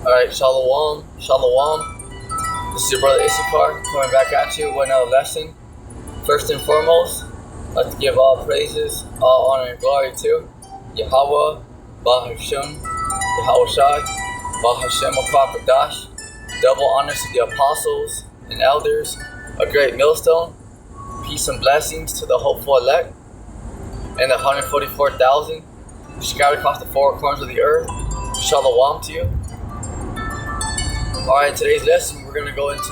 Alright, Shalom, Shalom. This is your brother Issachar coming back at you with another lesson. First and foremost, I'd like to give all praises, all honor and glory to Yahweh, Bahashim, Yahushai, Bahashem Akakadash. Double honors to the apostles and elders, a great millstone. Peace and blessings to the hopeful elect and the 144,000 scattered across the four corners of the earth. Shalom to you. Alright, today's lesson we're going to go into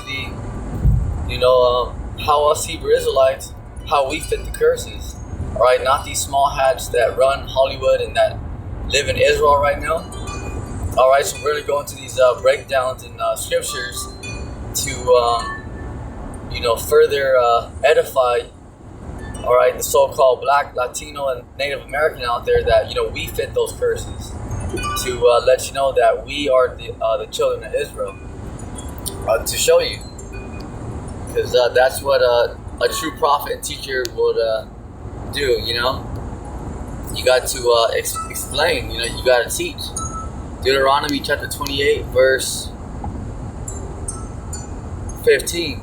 how us Hebrew Israelites, how we fit the curses. Alright, not these small hats that run Hollywood and that live in Israel right now. Alright, so we're going to go into these breakdowns in scriptures to further edify, alright, the so-called Black, Latino, and Native American out there that, we fit those curses. To let you know that we are the children of Israel. To show you. Because that's what a true prophet and teacher would do, You got to explain, you got to teach. Deuteronomy chapter 28, verse 15.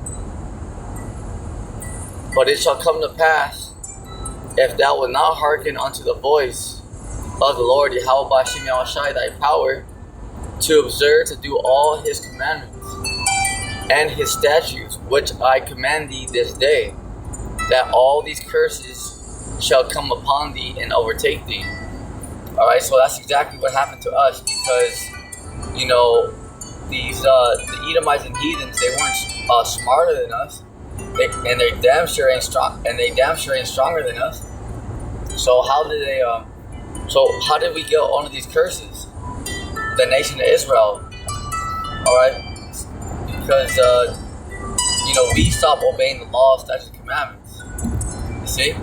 But it shall come to pass, if thou wilt not hearken unto the voice of the Lord Yahweh Bashim Yahushai thy power, to observe to do all his commandments and his statutes which I command thee this day, that all these curses shall come upon thee and overtake thee. Alright, so that's exactly what happened to us, because these the Edomites and heathens, they weren't smarter than us, and they damn sure ain't stronger than us. So how did we get one of these curses? The nation of Israel. Alright? Because, we stopped obeying the law, statutes, and commandments. You see?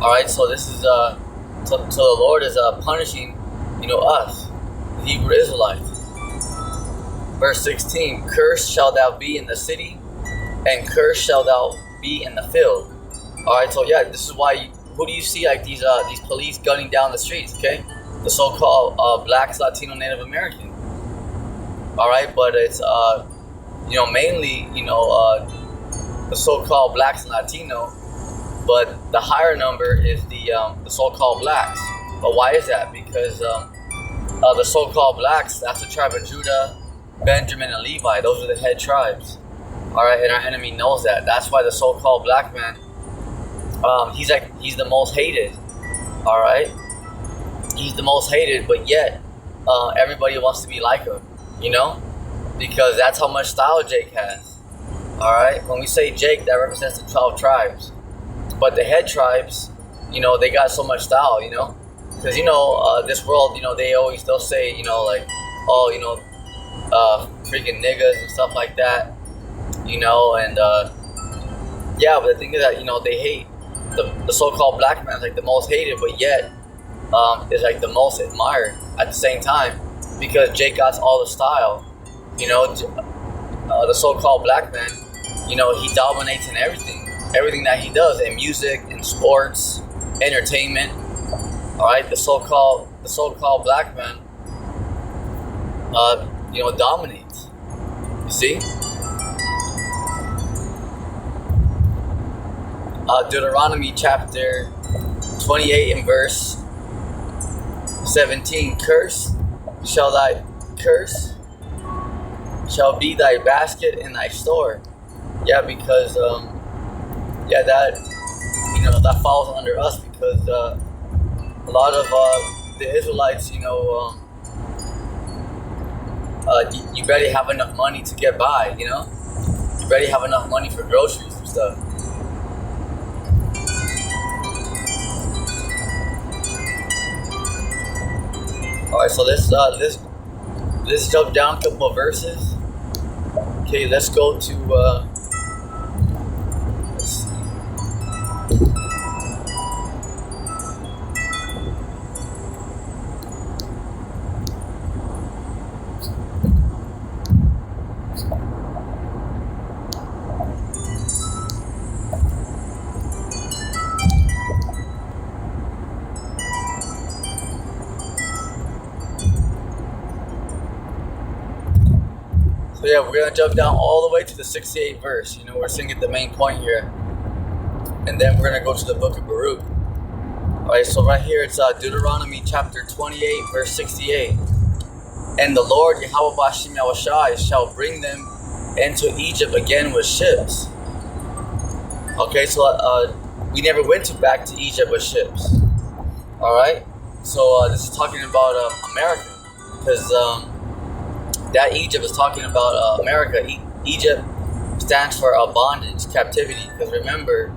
Alright, so this is, so the Lord is punishing, us, the Hebrew Israelites. Verse 16, cursed shalt thou be in the city, and cursed shalt thou be in the field. Alright, so yeah, this is why, who do you see like these police gunning down the streets, okay? The so-called Blacks, Latino, Native American. Alright, but it's, mainly, the so-called Blacks and Latino, but the higher number is the so-called Blacks. But why is that? Because the so-called Blacks, that's the tribe of Judah, Benjamin, and Levi. Those are the head tribes. Alright, and our enemy knows that. That's why the so-called black man, he's the most hated. Alright? He's the most hated, but yet everybody wants to be like him, because that's how much style Jake has. Alright? When we say Jake, that represents the 12 tribes. But the head tribes, they got so much style, because this world, they'll say, freaking niggas and stuff like that, and yeah, but the thing is that they hate the so-called black man, like the most hated, but yet is like the most admired at the same time, because Jake got all the style. The so-called black man, he dominates in everything that he does, in music, in sports, entertainment. Alright, the so-called black man dominates. You see? Deuteronomy chapter 28 and verse 17. Curse shall be thy basket and thy store. Yeah, because that falls under us, because a lot of the Israelites, you barely have enough money to get by, you barely have enough money for groceries and stuff. Alright, so let's jump down a couple of verses. Okay, let's go to let's see. So yeah, we're gonna jump down all the way to the 68th verse. You know, we're seeing the main point here, and then we're gonna go to the book of Baruch. All right, so right here it's Deuteronomy chapter 28, verse 68. And the Lord Yahweh Bashim Yahushai shall bring them into Egypt again with ships. Okay, so we never went back to Egypt with ships. All right, so this is talking about America, because that Egypt is talking about America. Egypt stands for bondage, captivity. Because remember,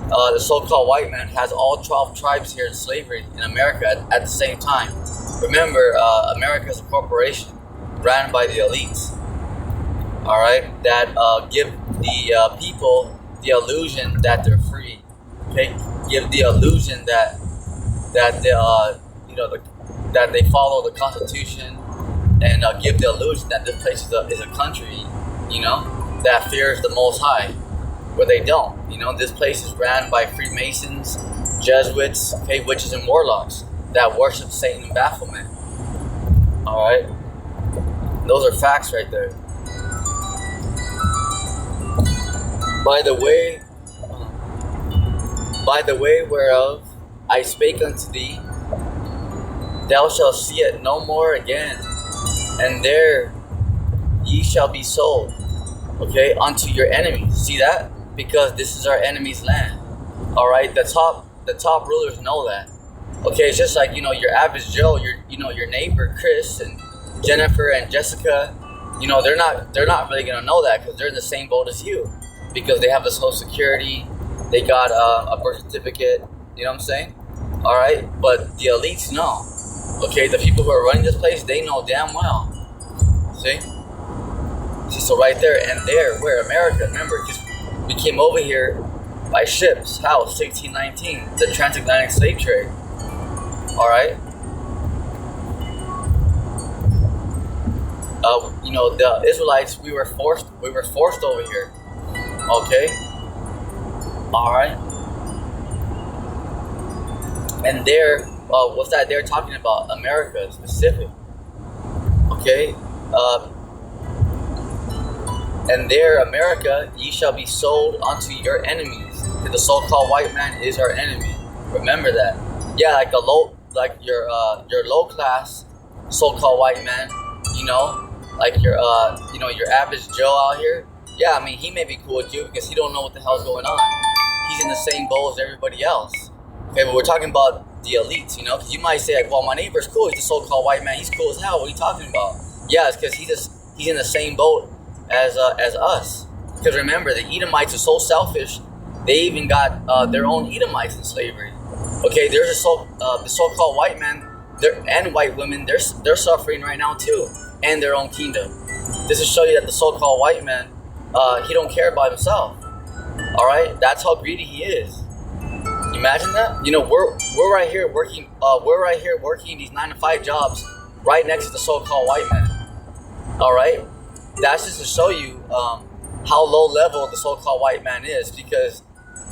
the so-called white man has all 12 tribes here in slavery in America at the same time. Remember, America is a corporation ran by the elites. All right, that give the people the illusion that they're free. Okay, give the illusion that they that they follow the Constitution, and give the illusion that this place is a country, that fears the Most High, where they don't. This place is ran by Freemasons, Jesuits, okay, witches and warlocks that worship Satan and Baphomet. All right, those are facts right there. By the way whereof I spake unto thee, thou shalt see it no more again, and there ye shall be sold, okay, unto your enemies. See that? Because this is our enemy's land. All right, the top rulers know that. Okay, it's just like your average Joe, your neighbor Chris and Jennifer and Jessica. They're not really gonna know that, because they're in the same boat as you, because they have the Social Security, they got a birth certificate. You know what I'm saying? All right, but the elites know. Okay, the people who are running this place, they know damn well. See, so right there and there, where America, remember, because we came over here by ships. How? 1619, the transatlantic slave trade. All right. The Israelites, we were forced over here. Okay. All right. And there, what's that? They're talking about America specific. Okay. And there, America, ye shall be sold unto your enemies. The so-called white man is our enemy. Remember that. Yeah, like your low class so-called white man. Like your average Joe out here. Yeah, I mean, he may be cool with you because he don't know what the hell's going on. He's in the same boat as everybody else. Okay, but we're talking about the elites, because you might say, like, well, my neighbor's cool. He's the so-called white man. He's cool as hell. What are you talking about? Yeah, it's because he's in the same boat as us. Because remember, the Edomites are so selfish. They even got their own Edomites in slavery. Okay, there's the so-called white man and white women. They're suffering right now too, and their own kingdom. This is show you that the so-called white man, he don't care about himself. All right, that's how greedy he is. Imagine that. We're right here working. We're right here working these 9-to-5 jobs right next to the so-called white man. All right, that's just to show you how low level the so-called white man is, because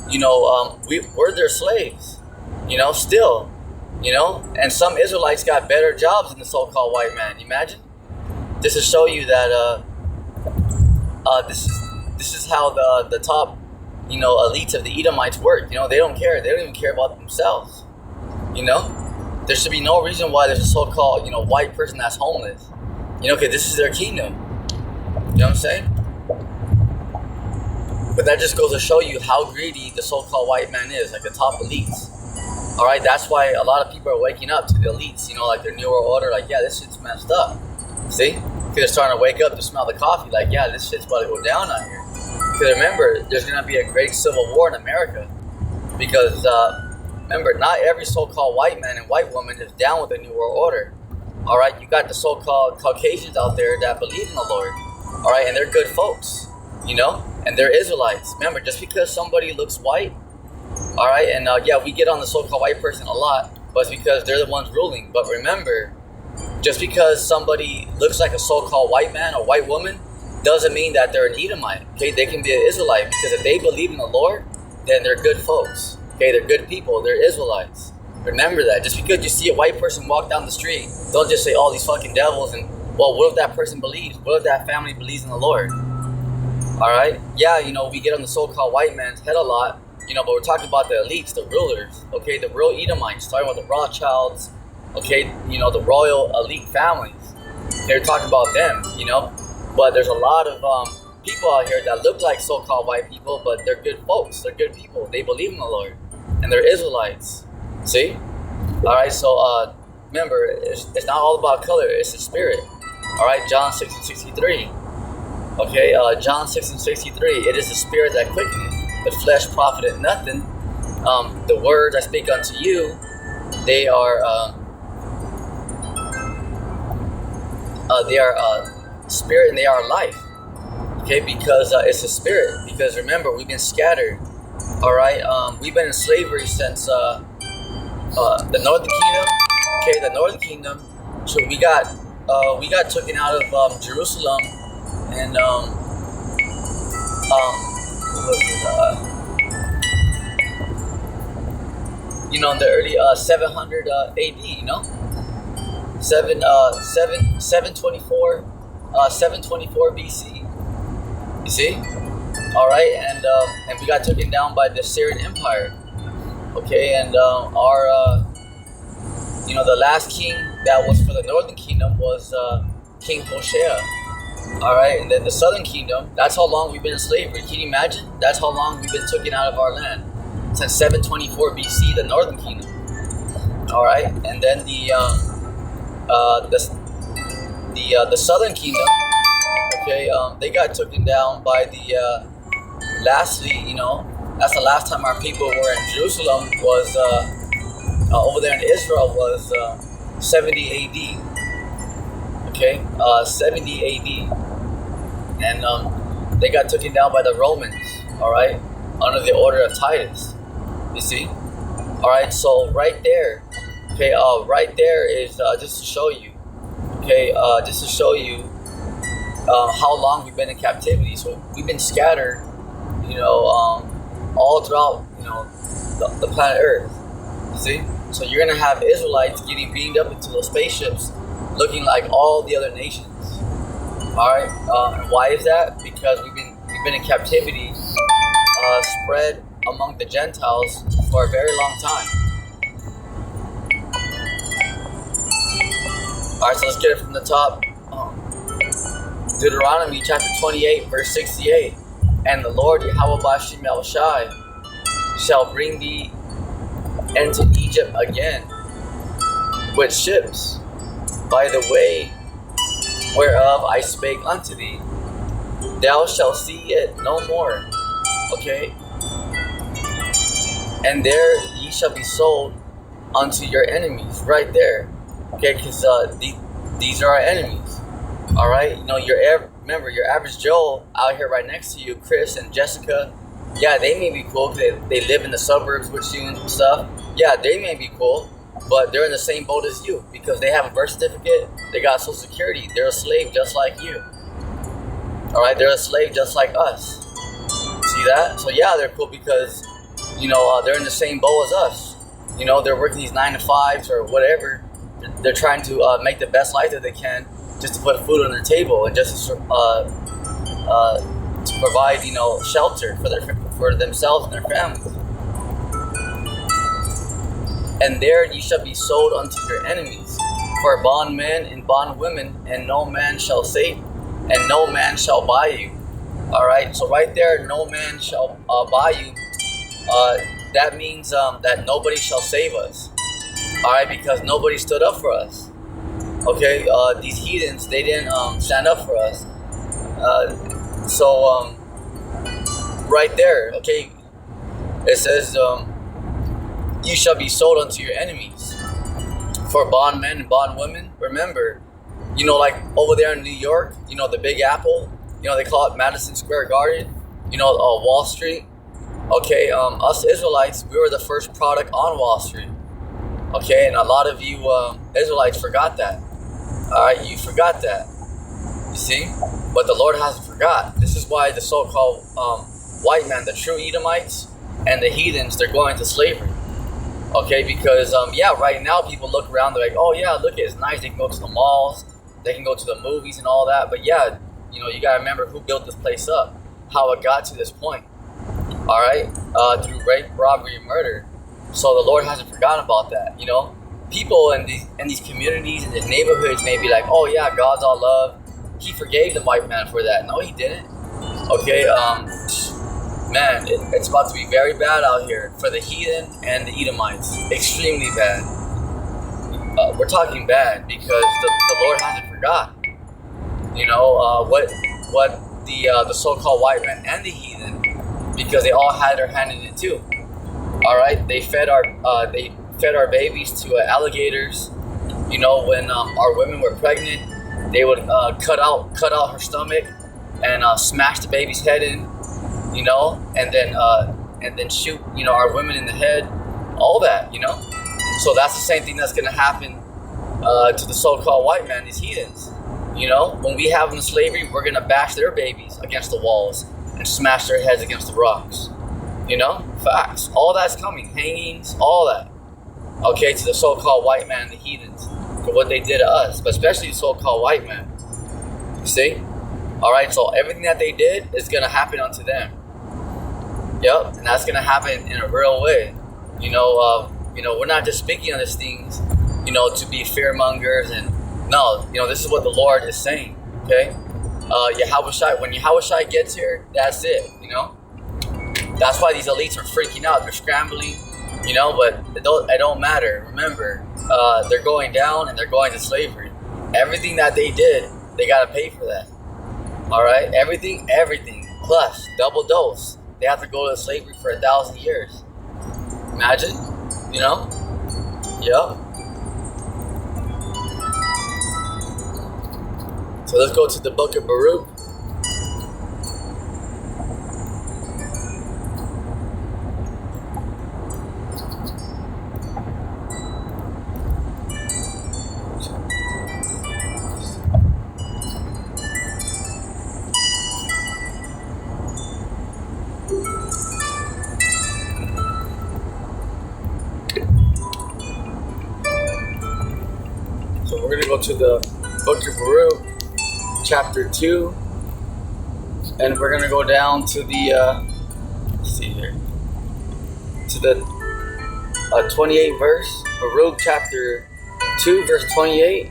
we're their slaves. Still, and some Israelites got better jobs than the so-called white man. Imagine. This is show you that this is how the top elites of the Edomites work. They don't care. They don't even care about themselves. There should be no reason why there's a so-called white person that's homeless. Okay, this is their kingdom. You know what I'm saying? But that just goes to show you how greedy the so-called white man is, like the top elites. All right, that's why a lot of people are waking up to the elites. Like their newer order. Like, yeah, this shit's messed up. See? Because they're starting to wake up to smell the coffee. Like, yeah, this shit's about to go down out here. Because remember, there's going to be a great civil war in America. Because, remember, not every so-called white man and white woman is down with the New World Order. All right, you got the so-called Caucasians out there that believe in the Lord. All right, and they're good folks, and they're Israelites. Remember, just because somebody looks white, all right, and yeah, we get on the so-called white person a lot, but it's because they're the ones ruling. But remember, just because somebody looks like a so-called white man or white woman doesn't mean that they're an Edomite. Okay, they can be an Israelite, because if they believe in the Lord, then they're good folks. Okay, they're good people. They're Israelites. Remember that. Just because you see a white person walk down the street, don't just say, "Oh, these fucking devils," and Well, what if that person believes? What if that family believes in the Lord? All right. Yeah, we get on the so-called white man's head a lot, but we're talking about the elites, the rulers, okay, the real Edomites, talking about the Rothschilds, okay, the royal elite families. They're talking about them, but there's a lot of people out here that look like so-called white people, but they're good folks. They're good people. They believe in the Lord, and they're Israelites. See? All right. So remember, it's not all about color. It's the spirit. All right. John 6:63. Okay. John 6:63. It is the spirit that quickeneth; the flesh profited nothing. The words I speak unto you, they are spirit and they are life. Okay, because it's a spirit. Because remember, we've been scattered. All right, we've been in slavery since the Northern Kingdom. Okay, the Northern Kingdom. So we got taken out of Jerusalem, and what was it? In the early 700 AD. 724 BC. You see? All right, and we got taken down by the Assyrian Empire. Okay, and our the last king that was for the Northern Kingdom was King Hoshea. All right, and then the Southern Kingdom. That's how long we've been in slavery. Can you imagine? That's how long we've been taken out of our land since 724 BC. The Northern Kingdom. All right, and then the Southern Kingdom. Okay, they got taken down by the. Lastly, that's the last time our people were in Jerusalem was over there in Israel was 70 AD. Okay, 70 AD, and they got taken down by the Romans. All right, under the order of Titus. You see, all right. So right there, okay, right there is just to show you. Okay, just to show you how long we've been in captivity. So we've been scattered, all throughout, the planet Earth. See? So you're gonna have Israelites getting beamed up into those spaceships, looking like all the other nations. All right. And why is that? Because we've been in captivity, spread among the Gentiles for a very long time. All right. So let's get it from the top. Deuteronomy chapter 28, verse 68. And the Lord Yahweh Bashim Yahushai shall bring thee into Egypt again with ships by the way whereof I spake unto thee. Thou shalt see it no more. Okay? And there ye shall be sold unto your enemies. Right there. Okay? Because these are our enemies. All right, remember your average Joe out here right next to you, Chris and Jessica. Yeah, they may be cool because they live in the suburbs with you and stuff. Yeah, they may be cool, but they're in the same boat as you because they have a birth certificate. They got Social Security. They're a slave just like you. All right, they're a slave just like us. See that? So yeah, they're cool because they're in the same boat as us. They're working these 9 to 5s or whatever. They're trying to make the best life that they can, just to put food on their table and just to provide, shelter for themselves and their families. And there ye shall be sold unto your enemies, for bondmen and bondwomen, and no man shall save, and no man shall buy you. All right. So right there, no man shall buy you. That means that nobody shall save us. All right, because nobody stood up for us. Okay, these heathens, they didn't stand up for us. So right there, okay, it says, you shall be sold unto your enemies. For bondmen and bondwomen, remember, like over there in New York, the Big Apple, they call it Madison Square Garden, Wall Street. Okay, us Israelites, we were the first product on Wall Street. Okay, and a lot of you Israelites forgot that. All right, you forgot that. You see? But the Lord hasn't forgot. This is why the so-called white man, the true Edomites, and the heathens, they're going to slavery. Okay, because right now people look around, they're like, oh yeah, look, it's nice. They can go to the malls. They can go to the movies and all that. But yeah, you gotta remember who built this place up, how it got to this point. All right, through rape, robbery, and murder. So the Lord hasn't forgotten about that. People in these communities and these neighborhoods may be like, oh yeah, God's all love. He forgave the white man for that. No, he didn't. Okay, man, it's about to be very bad out here for the heathen and the Edomites. Extremely bad. We're talking bad because the Lord hasn't forgotten. What the so-called white man and the heathen, because they all had their hand in it too. All right, they fed our babies to alligators. When our women were pregnant, they would cut out her stomach and smash the baby's head in, and then shoot our women in the head, all that. So that's the same thing that's gonna happen to the so-called white man, these heathens. When we have them in slavery, we're gonna bash their babies against the walls and smash their heads against the rocks. Facts. All that's coming. Hangings, all that. Okay, to the so-called white man, the heathens, for what they did to us, but especially the so-called white man. You see? All right, so everything that they did is gonna happen unto them. Yep, and that's gonna happen in a real way. We're not just speaking on these things, to be fear mongers, and no, this is what the Lord is saying. Okay, when Yahushua gets here, that's it. That's why these elites are freaking out. They're scrambling, but it don't matter. Remember, they're going down and they're going to slavery. Everything that they did, they got to pay for that. All right, everything, plus double dose. They have to go to slavery for 1,000 years. Imagine, Yep. So let's go to the book of Baruch. So we're going to go to the book of Baruch, chapter 2, and we're going to go down to the, let's see here, to the 28th verse, Baruch chapter 2, verse 28,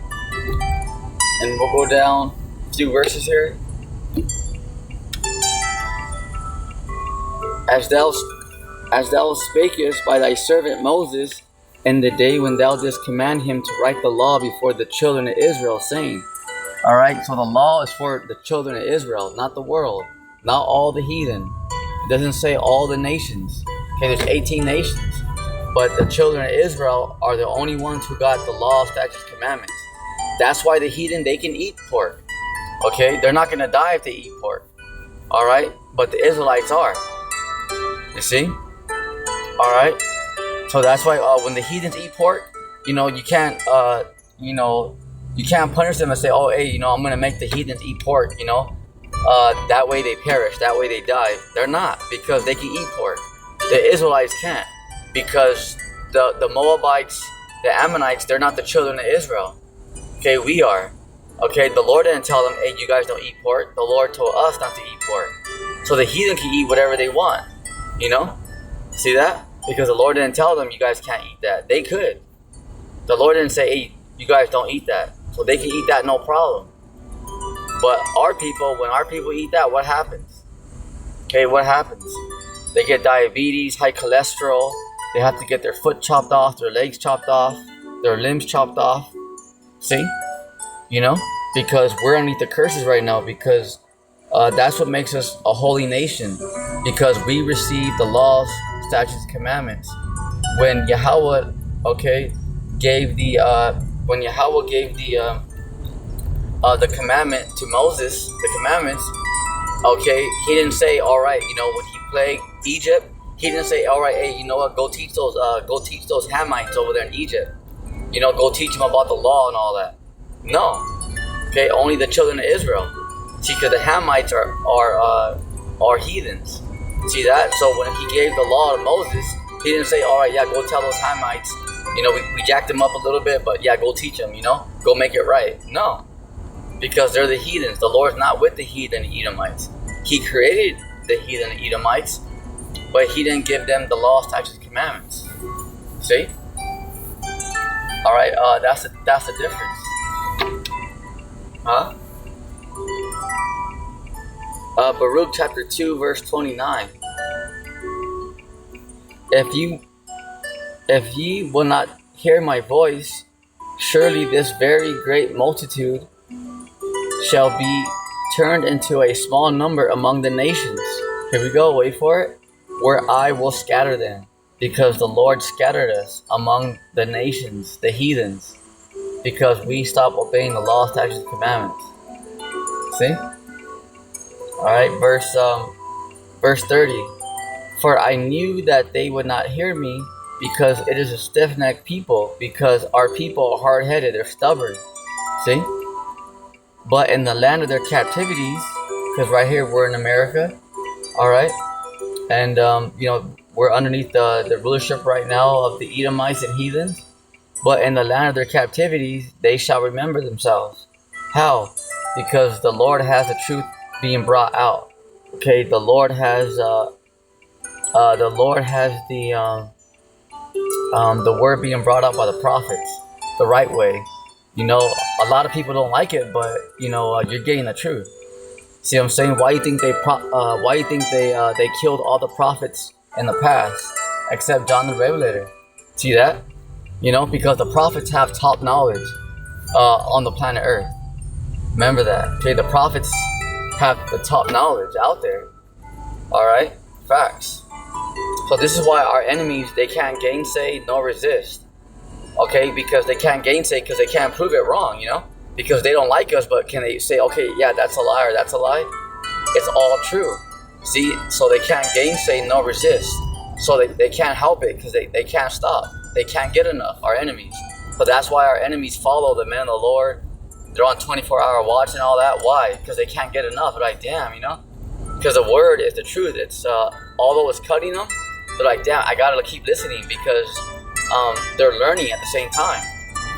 and we'll go down a few verses here. As thou spakest by thy servant Moses in the day when thou didst command him to write the law before the children of Israel, saying. All right, so the law is for the children of Israel, not the world, not all the heathen. It doesn't say all the nations. Okay, there's 18 nations, but the children of Israel are the only ones who got the law, statutes, commandments. That's why the heathen, they can eat pork. Okay, they're not going to die if they eat pork. All right, but the Israelites are. You see? All right. So that's why when the heathens eat pork, you can't, you can't punish them and say, oh, hey, I'm going to make the heathens eat pork, that way they perish, that way they die. They're not, because they can eat pork. The Israelites can't, because the Moabites, the Ammonites, they're not the children of Israel. Okay, we are. Okay, the Lord didn't tell them, hey, you guys don't eat pork. The Lord told us not to eat pork. So the heathen can eat whatever they want, See that? Because the Lord didn't tell them, you guys can't eat that. They could. The Lord didn't say, hey, you guys don't eat that. So they can eat that, no problem. But when our people eat that, what happens? Okay, what happens? They get diabetes, high cholesterol. They have to get their foot chopped off, their legs chopped off, their limbs chopped off. See? Because we're underneath the curses right now, because that's what makes us a holy nation. Because we receive the laws, statutes, commandments. When Yahweh, gave the commandment to Moses, the commandments, he didn't say, all right, when he plagued Egypt, he didn't say, all right, hey, you know what, go teach those Hamites over there in Egypt, go teach them about the law and all that. No, only the children of Israel. See, because the Hamites are heathens. See that? So when he gave the law to Moses, he didn't say, all right, yeah, go tell those Hamites, we jacked them up a little bit, but yeah, go teach them, go make it right. No. because they're the heathens. The Lord's not with the heathen Edomites. He created the heathen Edomites, but he didn't give them the law, statutes, and commandments. See? All right, that's the difference. Huh? Baruch chapter 2, verse 29. If ye will not hear my voice, surely this very great multitude shall be turned into a small number among the nations. Here we go, wait for it. Where I will scatter them, because the Lord scattered us among the nations, the heathens, because we stopped obeying the law, statutes, and commandments. See? Alright, verse 30. For I knew that they would not hear me, because it is a stiff-necked people, because our people are hard-headed, they're stubborn. See? But in the land of their captivities, because right here we're in America, alright? And, we're underneath the rulership right now of the Edomites and heathens. But in the land of their captivities, they shall remember themselves. How? Because the Lord has the truth being brought out. Okay, the Lord has the word being brought out by the prophets the right way. A lot of people don't like it, but you're getting the truth. See what I'm saying? Why you think they killed all the prophets in the past, except John the Revelator? See that? Because the prophets have top knowledge on the planet Earth. Remember that. Okay, the prophets have the top knowledge out there. All right, facts. So this is why our enemies, they can't gainsay nor resist. Okay, because they can't gainsay because they can't prove it wrong. Because they don't like us, but can they say, okay, yeah, that's a lie or that's a lie? It's all true. See, so they can't gainsay nor resist. So they can't help it because they can't stop. They can't get enough, our enemies. But that's why our enemies follow the men of the Lord. They're on 24-hour watch and all that. Why? Because they can't get enough. They're like, damn, because the word is the truth. It's although it's cutting them, they're like, damn, I gotta keep listening because they're learning at the same time.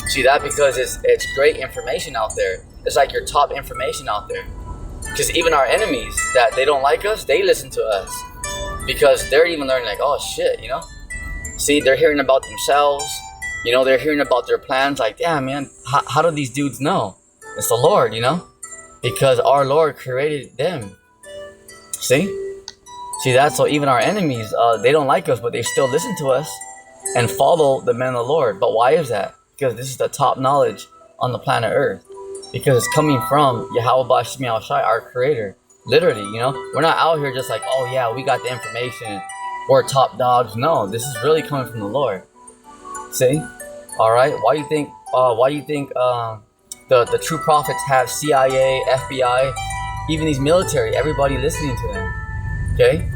See that? Because it's great information out there. It's like your top information out there. Because even our enemies that they don't like us, they listen to us because they're even learning like, oh shit, See, they're hearing about themselves. They're hearing about their plans. Like, damn, man, how do these dudes know? It's the Lord, because our Lord created them. See that? So even our enemies, they don't like us, but they still listen to us and follow the men of the Lord. But why is that? Because this is the top knowledge on the planet Earth. Because it's coming from Yahweh Bashim Yahushai, our creator. Literally, we're not out here just like, oh yeah, we got the information, we're top dogs. No, this is really coming from the Lord. See? Alright, why you think the true prophets have CIA, FBI, even these military, everybody listening to them? Okay?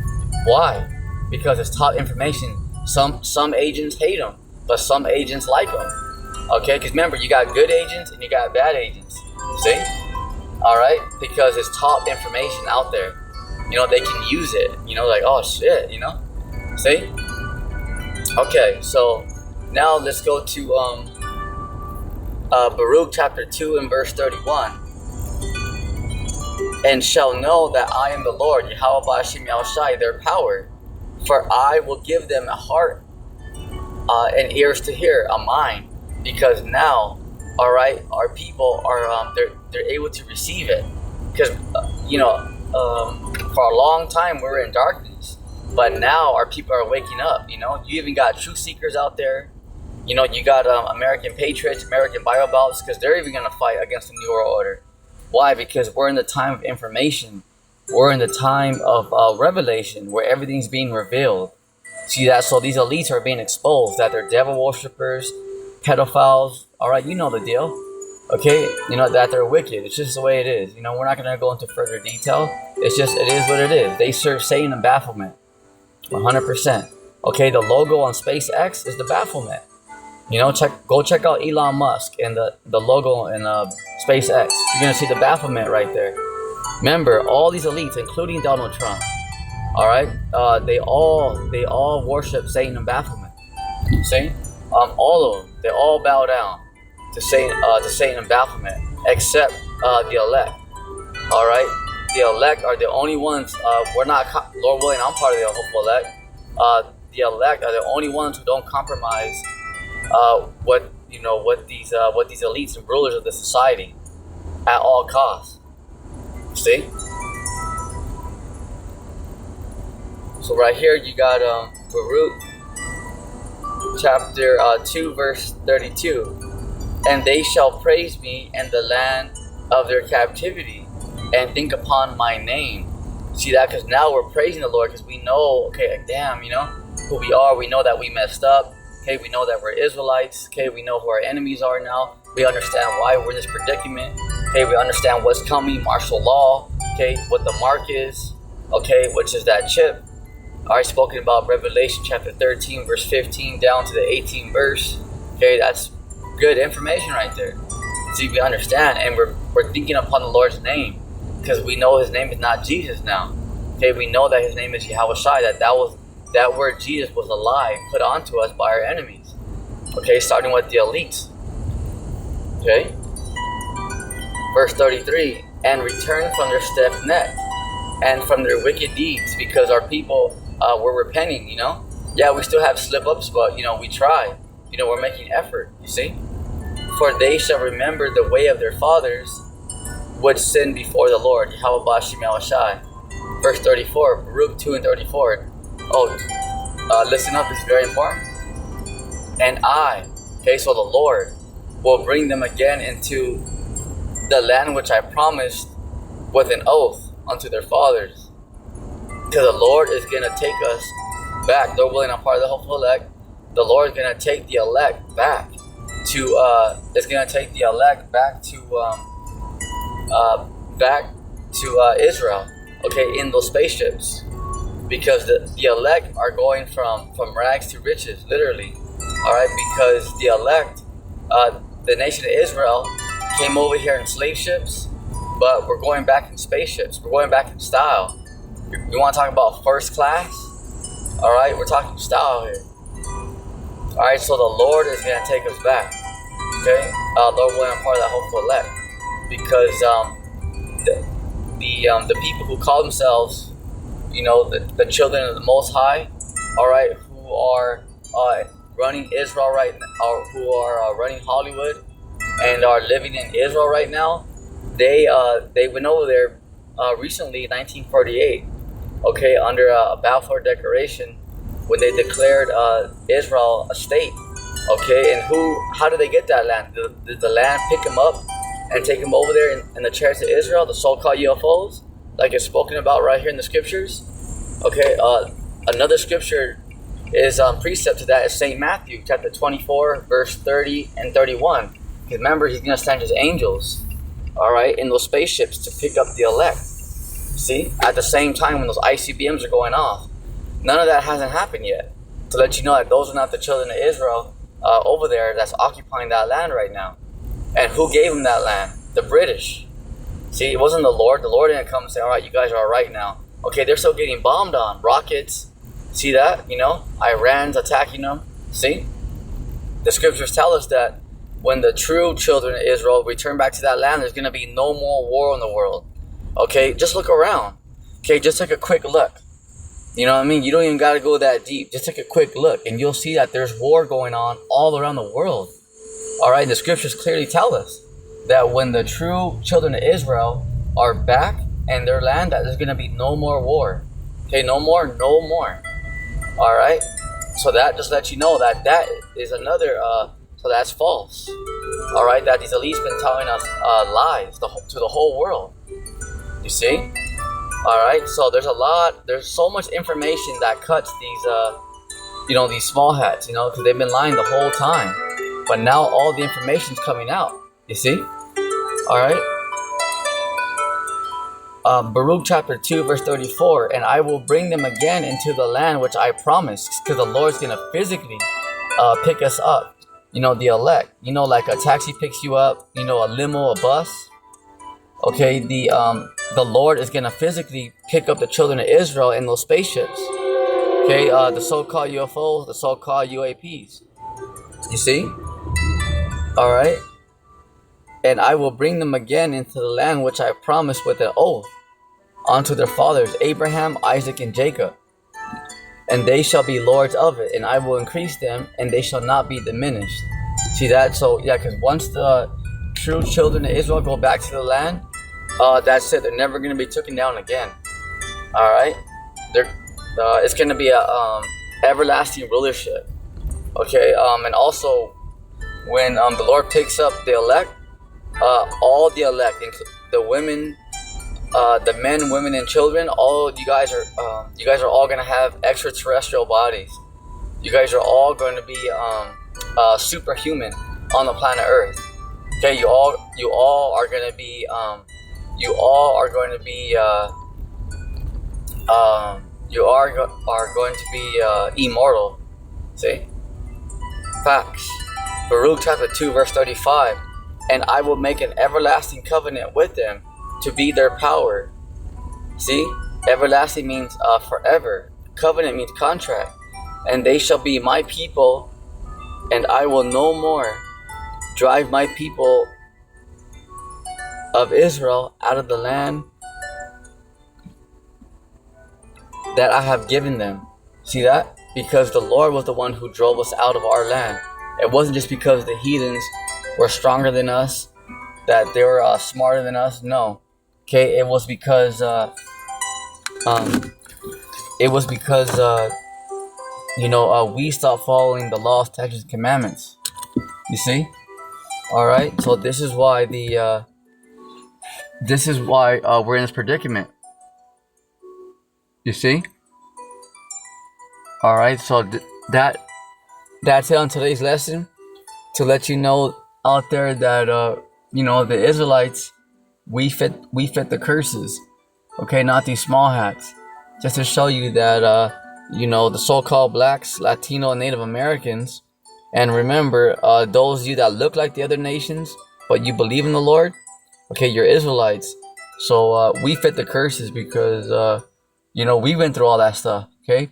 Why? Because it's top information. Some agents hate them, but some agents like them. Okay? Because remember, you got good agents and you got bad agents. See? Alright? Because it's top information out there. They can use it. Like, oh shit, See? Okay, so now let's go to Baruch chapter 2 and verse 31. And shall know that I am the Lord, Yahweh Bashim Yahushai, their power. For I will give them a heart and ears to hear, a mind. Because now, alright, our people are they're able to receive it. Because for a long time we were in darkness, but now our people are waking up. You even got truth seekers out there. You got American patriots, American Bible Belts, because they're even gonna fight against the New World Order. Why? Because we're in the time of information. We're in the time of revelation, where everything's being revealed. See that? So these elites are being exposed, that they're devil worshippers, pedophiles. All right, you know the deal. Okay, that they're wicked. It's just the way it is. We're not going to go into further detail. It is what it is. They serve Satan and Baphomet. 100%. Okay, the logo on SpaceX is the Baphomet. Go check out Elon Musk and the logo in SpaceX. You're going to see the Baphomet right there. Remember, all these elites, including Donald Trump, all right, they all worship Satan and Baphomet. See? All of them, they all bow down to Satan and Baphomet, except the elect. All right, the elect are the only ones. We're not, Lord willing, I'm part of the hopeful elect. The elect are the only ones who don't compromise what these elites and rulers of the society at all costs. See? So right here you got Baruch chapter 2 verse 32. And they shall praise me in the land of their captivity and think upon my name. See that? Because now we're praising the Lord because we know, okay, damn, who we are. We know that we messed up. Okay, we know that we're Israelites. Okay, we know who our enemies are now. We understand why we're in this predicament. Okay, we understand what's coming, martial law. Okay, what the mark is. Okay, which is that chip. Already spoken about Revelation chapter 13 verse 15 down to the 18th verse. Okay, that's good information right there. See, we understand, and we're thinking upon the Lord's name because we know His name is not Jesus now. Okay, we know that His name is Yahweh Shai. That word Jesus was a lie put onto us by our enemies. Okay, starting with the elites. Okay, verse 33, and return from their stiff neck and from their wicked deeds, because our people were repenting. Yeah, we still have slip ups, but we try. We're making effort. You see. For they shall remember the way of their fathers, which sinned before the Lord. Yahweh Shai. Verse 34, Baruch 2 and 34. Listen up, this is very important. And I, okay, so the Lord will bring them again into the land which I promised with an oath unto their fathers. Because the Lord is going to take us back. Lord willing, I'm part of the hopeful elect. The Lord is going to take the elect back to Israel, okay, in those spaceships, because the elect are going from rags to riches, literally. All right, because the elect, the nation of Israel, came over here in slave ships, but we're going back in spaceships. We're going back in style. You want to talk about first class? All right, we're talking style here. All right, so the Lord is going to take us back. Okay, Lord willing, I'm part of that hopeful elect, because the people who call themselves, the children of the Most High, all right, who are running Israel right now, or who are running Hollywood and are living in Israel right now, they went over there recently, 1948, okay, under a Balfour Declaration, when they declared Israel a state. Okay, and how did they get that land? Did the land pick them up and take them over there in the chariots of Israel, the so-called UFOs, like it's spoken about right here in the scriptures? Okay, another scripture is precept to that is St. Matthew chapter 24 verse 30 and 31. Remember, He's going to send His angels, all right, in those spaceships to pick up the elect. See, at the same time when those ICBMs are going off. None of that hasn't happened yet, to let you know that those are not the children of Israel over there that's occupying that land right now. And who gave them that land? The British. See, it wasn't the Lord. The Lord didn't come and say, all right, you guys are all right now. Okay, they're still getting bombed on. Rockets. See that? Iran's attacking them. See? The scriptures tell us that when the true children of Israel return back to that land, there's going to be no more war in the world. Okay, just look around. Okay, just take a quick look. You know what I mean? You don't even got to go that deep. Just take a quick look and you'll see that there's war going on all around the world. All right, the scriptures clearly tell us that when the true children of Israel are back in their land, that there's going to be no more war. Okay, no more. All right, so that just lets you know that is another, so that's false. All right, that these elites been telling us lies to the whole world. You see? All right, so there's so much information that cuts these, these small hats, because they've been lying the whole time. But now all the information's coming out, you see? All right. Baruch chapter 2, verse 34, and I will bring them again into the land which I promised, because the Lord's going to physically pick us up, the elect, like a taxi picks you up, a limo, a bus. Okay, the Lord is going to physically pick up the children of Israel in those spaceships. Okay, the so-called UFOs, the so-called UAPs. You see? All right. and I will bring them again into the land which I promised with an oath unto their fathers, Abraham, Isaac, and Jacob. And they shall be lords of it, and I will increase them, and they shall not be diminished. See that? So yeah, because once the true children of Israel go back to the land, that's it. They're never going to be taken down again. All right, it's going to be a everlasting rulership. Okay, and also when the Lord picks up the elect, all the elect, the women, the men, women, and children, all you guys are all going to have extraterrestrial bodies. You guys are all going to be superhuman on the planet Earth. Okay, you all are going to be immortal. See? Facts. Baruch chapter 2 verse 35. And I will make an everlasting covenant with them to be their power. See? Everlasting means forever. Covenant means contract. And they shall be my people, and I will no more drive my people of Israel out of the land that I have given them. See that? Because the Lord was the one who drove us out of our land. It wasn't just because the heathens were stronger than us, that they were smarter than us. No. Okay, it was because we stopped following the laws, statutes, and commandments. You see? All right. So this is why we're in this predicament. You see? All right. So that's it on today's lesson, to let you know out there that the Israelites, we fit the curses. Okay, not these small hats. Just to show you that the so-called blacks, Latino, and Native Americans, and remember, those of you that look like the other nations but you believe in the Lord, okay, you're Israelites. So we fit the curses because we went through all that stuff. Okay,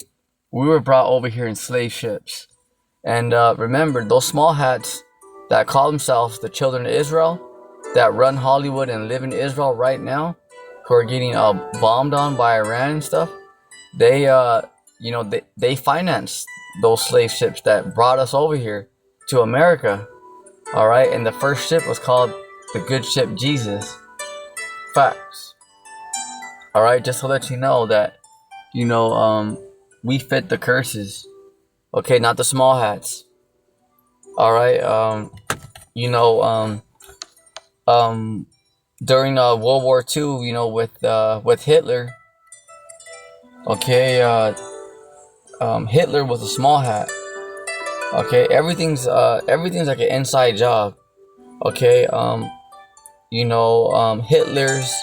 we were brought over here in slave ships. And remember, those small hats that call themselves the children of Israel, that run Hollywood and live in Israel right now, who are getting bombed on by Iran and stuff, they financed those slave ships that brought us over here to America. All right, and the first ship was called the good ship Jesus. Facts. All right, just to let you know that we fit the curses. Okay, not the small hats. All right. During World War II, with Hitler. Okay, Hitler was a small hat. Okay, everything's like an inside job. Okay, Hitler's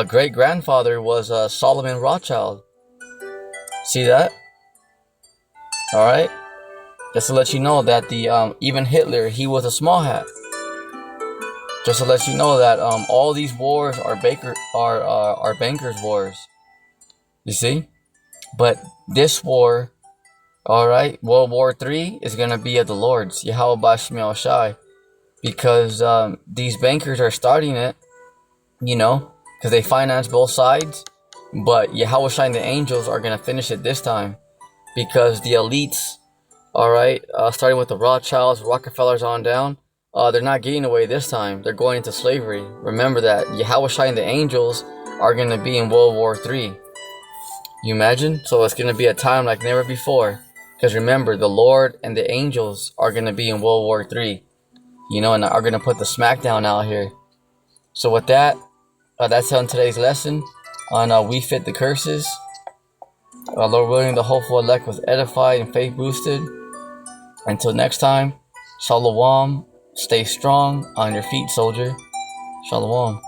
great grandfather was Solomon Rothschild. See that? All right. Just to let you know that even Hitler, he was a small hat. Just to let you know that all these wars are bankers' wars. You see? But this war, all right, World War III is gonna be of the Lord's, Yahweh Bashmiel Shai, because these bankers are starting it, because they finance both sides. But Yahweh Shai and the angels are gonna finish it this time, because the elites, all right, starting with the Rothschilds, Rockefellers on down, they're not getting away this time. They're going into slavery. Remember that Yahweh Shai and the angels are going to be in World War III. You imagine? So it's going to be a time like never before. Because remember, the Lord and the angels are going to be in World War III. And are going to put the smackdown out here. So with that, that's on today's lesson on We Fit the Curses. Lord willing, the hopeful elect was edified and faith boosted. Until next time, Shalom. Stay strong on your feet, soldier. Shalom.